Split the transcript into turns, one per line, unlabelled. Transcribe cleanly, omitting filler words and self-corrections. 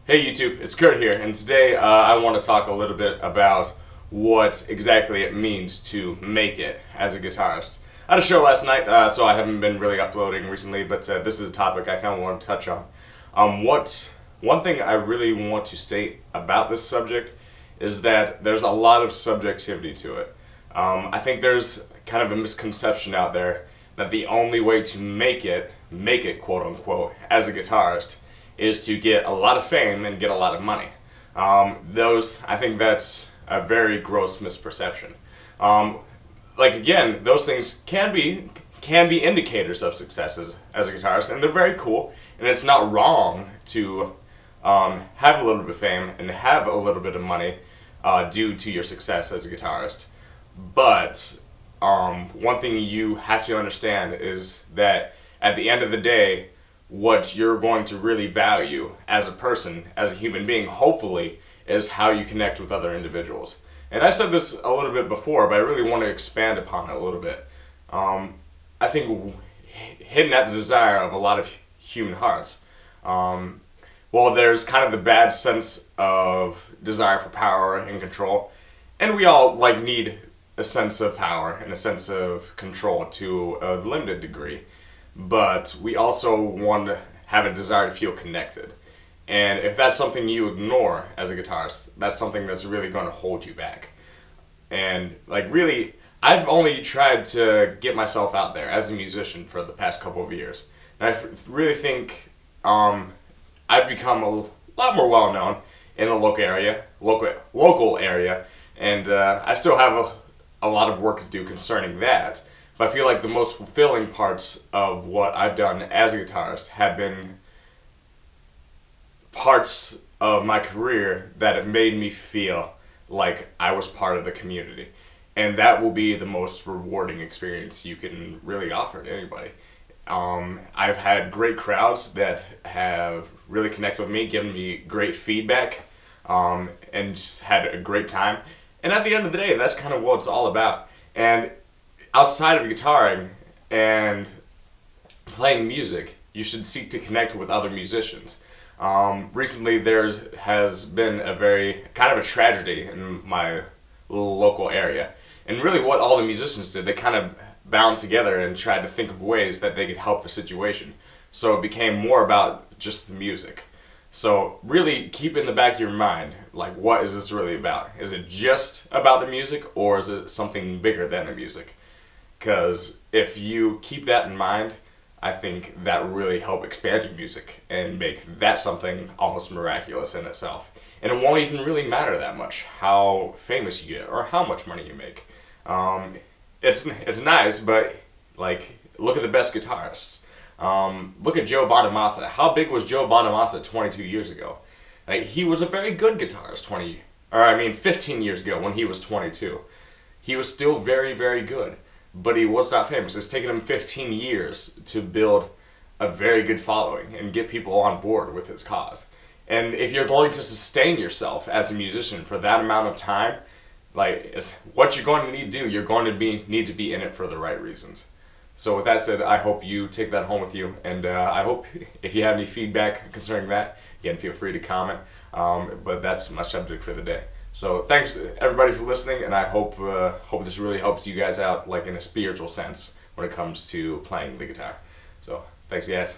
Hey YouTube, it's Kurt here, and today I want to talk a little bit about what exactly it means to make it as a guitarist. I had a show last night, so I haven't been really uploading recently, but this is a topic I kind of want to touch on. One thing I really want to state about this subject is that there's a lot of subjectivity to it. I think there's kind of a misconception out there that the only way to make it quote unquote, as a guitarist is to get a lot of fame and get a lot of money. I think that's a very gross misperception. Again, those things can be indicators of success as a guitarist, and they're very cool, and it's not wrong to have a little bit of fame and have a little bit of money due to your success as a guitarist. But one thing you have to understand is that at the end of the day, what you're going to really value as a person, as a human being, hopefully, is how you connect with other individuals. And I said this a little bit before, but I really want to expand upon it a little bit. I think hidden at the desire of a lot of human hearts, well, there's kind of the bad sense of desire for power and control, and we all need a sense of power and a sense of control to a limited degree. But we also want to have a desire to feel connected. And if that's something you ignore as a guitarist, that's something that's really going to hold you back. And really, I've only tried to get myself out there as a musician for the past couple of years. And I really think I've become a lot more well known in the local area, and I still have a lot of work to do concerning that. But I feel like the most fulfilling parts of what I've done as a guitarist have been parts of my career that have made me feel like I was part of the community. And that will be the most rewarding experience you can really offer to anybody. I've had great crowds that have really connected with me, given me great feedback, and just had a great time. And at the end of the day, that's kind of what it's all about. And outside of guitaring and playing music, you should seek to connect with other musicians. Recently there has been a very kind of a tragedy in my little local area. And really what all the musicians did, they kind of bound together and tried to think of ways that they could help the situation. So it became more about just the music. So really keep in the back of your mind, what is this really about? Is it just about the music, or is it something bigger than the music? Because if you keep that in mind, I think that will really help expand your music and make that something almost miraculous in itself. And it won't even really matter that much how famous you get or how much money you make. It's nice, but look at the best guitarists. Look at Joe Bonamassa. How big was Joe Bonamassa 22 years ago? He was a very good guitarist 15 years ago when he was 22. He was still very, very good. But he was not famous. It's taken him 15 years to build a very good following and get people on board with his cause. And if you're going to sustain yourself as a musician for that amount of time, what you're going to need to do, you're going to need to be in it for the right reasons. So with that said, I hope you take that home with you, and I hope if you have any feedback concerning that, again, feel free to comment. But that's my subject for the day. So thanks everybody for listening, and I hope this really helps you guys out in a spiritual sense when it comes to playing the guitar. So thanks guys.